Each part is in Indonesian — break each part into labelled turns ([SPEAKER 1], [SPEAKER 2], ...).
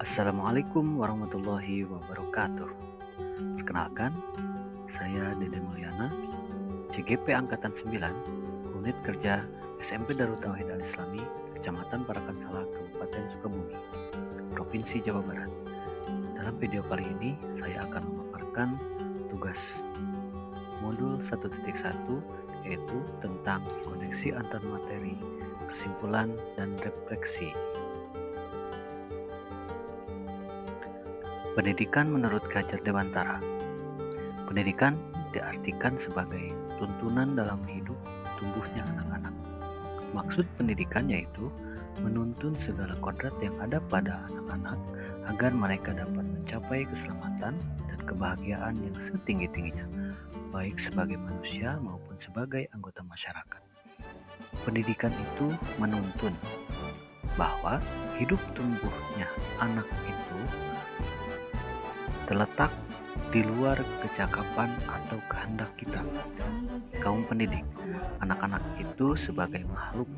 [SPEAKER 1] Assalamualaikum warahmatullahi wabarakatuh. Perkenalkan, saya Dede Mulyana, CGP Angkatan 9, Unit Kerja SMP Darut Tauhid Al-Islami, Kecamatan Parakan Salak, Kabupaten Sukabumi, Provinsi Jawa Barat. Dalam video kali ini, saya akan memaparkan tugas modul 1.1, yaitu tentang koneksi antar materi, kesimpulan, dan refleksi. Pendidikan menurut Ki Hajar Dewantara. Pendidikan diartikan sebagai tuntunan dalam hidup tumbuhnya anak-anak. Maksud pendidikan yaitu menuntun segala kodrat yang ada pada anak-anak agar mereka dapat mencapai keselamatan dan kebahagiaan yang setinggi-tingginya, baik sebagai manusia maupun sebagai anggota masyarakat. Pendidikan itu menuntun bahwa hidup tumbuhnya anak itu terletak di luar kecakapan atau kehendak kita, kaum pendidik. Anak-anak itu sebagai makhluk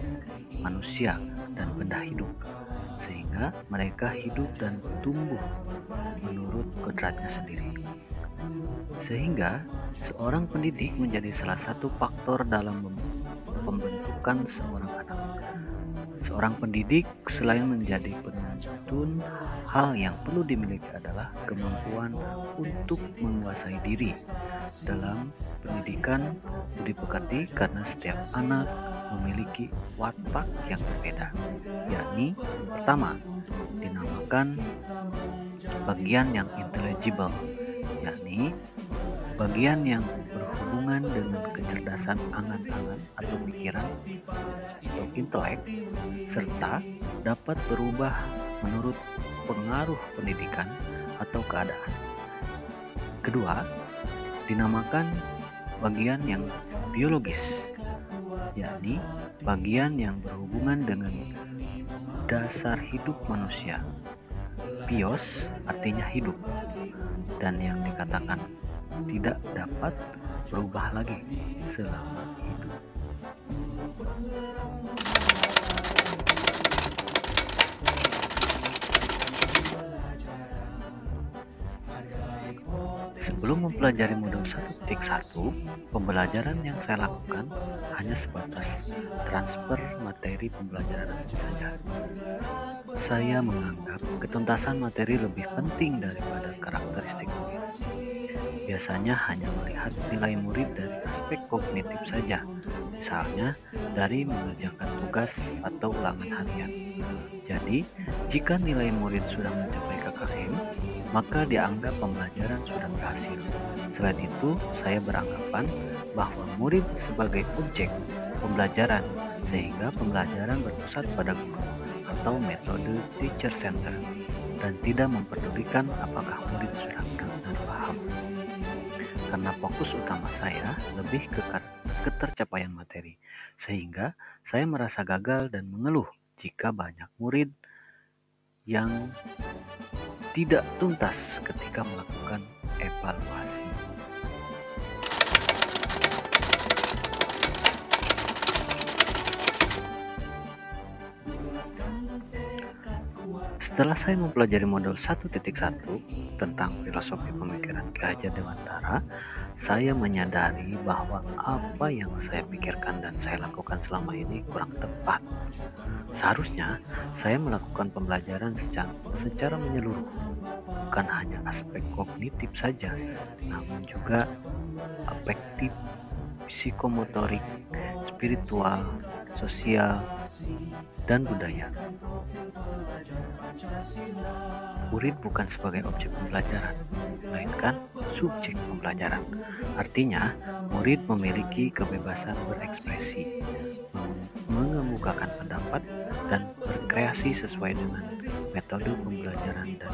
[SPEAKER 1] manusia dan benda hidup, sehingga mereka hidup dan tumbuh menurut kodratnya sendiri. Sehingga seorang pendidik menjadi salah satu faktor dalam pembentukan seorang anak. Seorang pendidik selain menjadi penuntun, hal yang perlu dimiliki adalah kemampuan untuk menguasai diri. Dalam pendidikan dipekerti karena setiap anak memiliki watak yang berbeda, yakni pertama, dinamakan bagian yang intelligible, yakni bagian yang berhubungan dengan kecerdasan angan-angan atau pikiran atau intelek, serta dapat berubah menurut pengaruh pendidikan atau keadaan. Kedua, dinamakan bagian yang biologis, yakni bagian yang berhubungan dengan dasar hidup manusia. Bios artinya hidup, dan yang dikatakan tidak dapat berubah lagi selama hidup. Sebelum mempelajari modul 1.1, pembelajaran yang saya lakukan hanya sebatas transfer materi pembelajaran saja. Saya menganggap ketuntasan materi lebih penting daripada karakteristik murid. Biasanya hanya melihat nilai murid dari aspek kognitif saja, misalnya dari mengerjakan tugas atau ulangan harian. Jadi, jika nilai murid sudah mencapai KKM, maka dianggap pembelajaran sudah berhasil. Selain itu, saya beranggapan bahwa murid sebagai objek pembelajaran, sehingga pembelajaran berpusat pada guru atau metode teacher center, dan tidak memperdulikan apakah murid sudah benar-benar paham. Karena fokus utama saya lebih ke ketercapaian materi, sehingga saya merasa gagal dan mengeluh jika banyak murid yang tidak tuntas ketika melakukan evaluasi. Setelah saya mempelajari modul 1.1 tentang filosofi pemikiran Ki Hajar Dewantara, saya menyadari bahwa apa yang saya pikirkan dan saya lakukan selama ini kurang tepat. Seharusnya saya melakukan pembelajaran secara menyeluruh, bukan hanya aspek kognitif saja, namun juga afektif, psikomotorik, spiritual, sosial, dan budaya. Murid bukan sebagai objek pembelajaran, melainkan subjek pembelajaran. Artinya, murid memiliki kebebasan berekspresi, mengemukakan pendapat, dan berkreasi sesuai dengan metode pembelajaran dan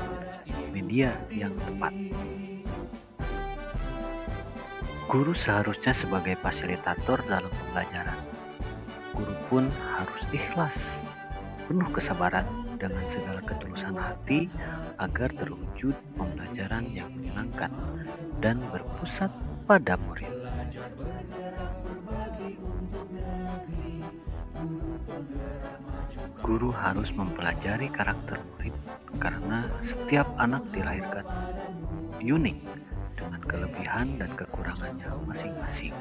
[SPEAKER 1] media yang tepat. Guru seharusnya sebagai fasilitator dalam pembelajaran. Guru pun harus ikhlas, penuh kesabaran, dengan segala ketulusan hati agar terwujud pembelajaran yang menyenangkan dan berpusat pada murid. Guru harus mempelajari karakter murid karena setiap anak dilahirkan unik dengan kelebihan dan kekurangannya masing-masing.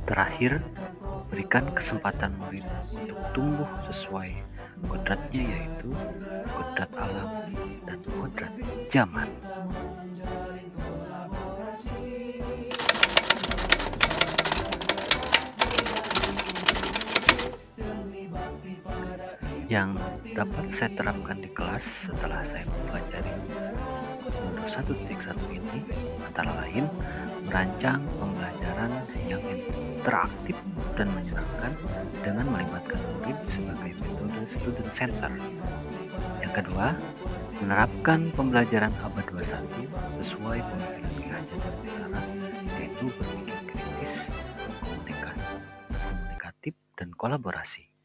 [SPEAKER 1] Terakhir, berikan kesempatan murid untuk tumbuh sesuai kodratnya, yaitu kodrat alam dan kodrat zaman. Yang dapat saya terapkan di kelas setelah saya mempelajari modul 1.1 ini antara lain merancang pembelajaran yang interaktif dan menyenangkan dengan melibatkan murid sebagai metode student center. Yang kedua, menerapkan pembelajaran abad 21 sesuai pemikiran Ki Hajar Dewantara, yaitu berpikir kritis, komunikatif, dan kolaborasi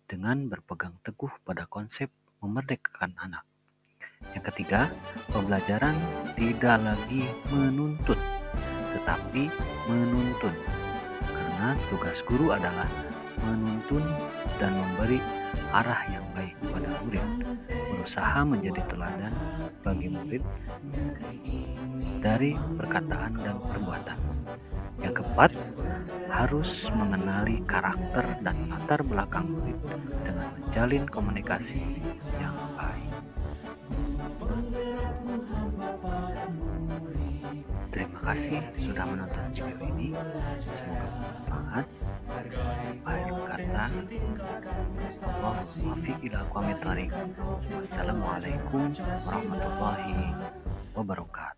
[SPEAKER 1] dengan berpegang teguh pada konsep memerdekakan anak. Yang ketiga, pembelajaran tidak lagi menuntut, tetapi menuntun. Karena tugas guru adalah menuntun dan memberi arah yang baik pada murid, berusaha menjadi teladan bagi murid dari perkataan dan perbuatan. Yang keempat, harus mengenali karakter dan latar belakang murid dengan menjalin komunikasi yang baik. Terima kasih sudah menonton video ini. Semoga bermanfaat. Akhir kata, Wassalamualaikum warahmatullahi wabarakatuh.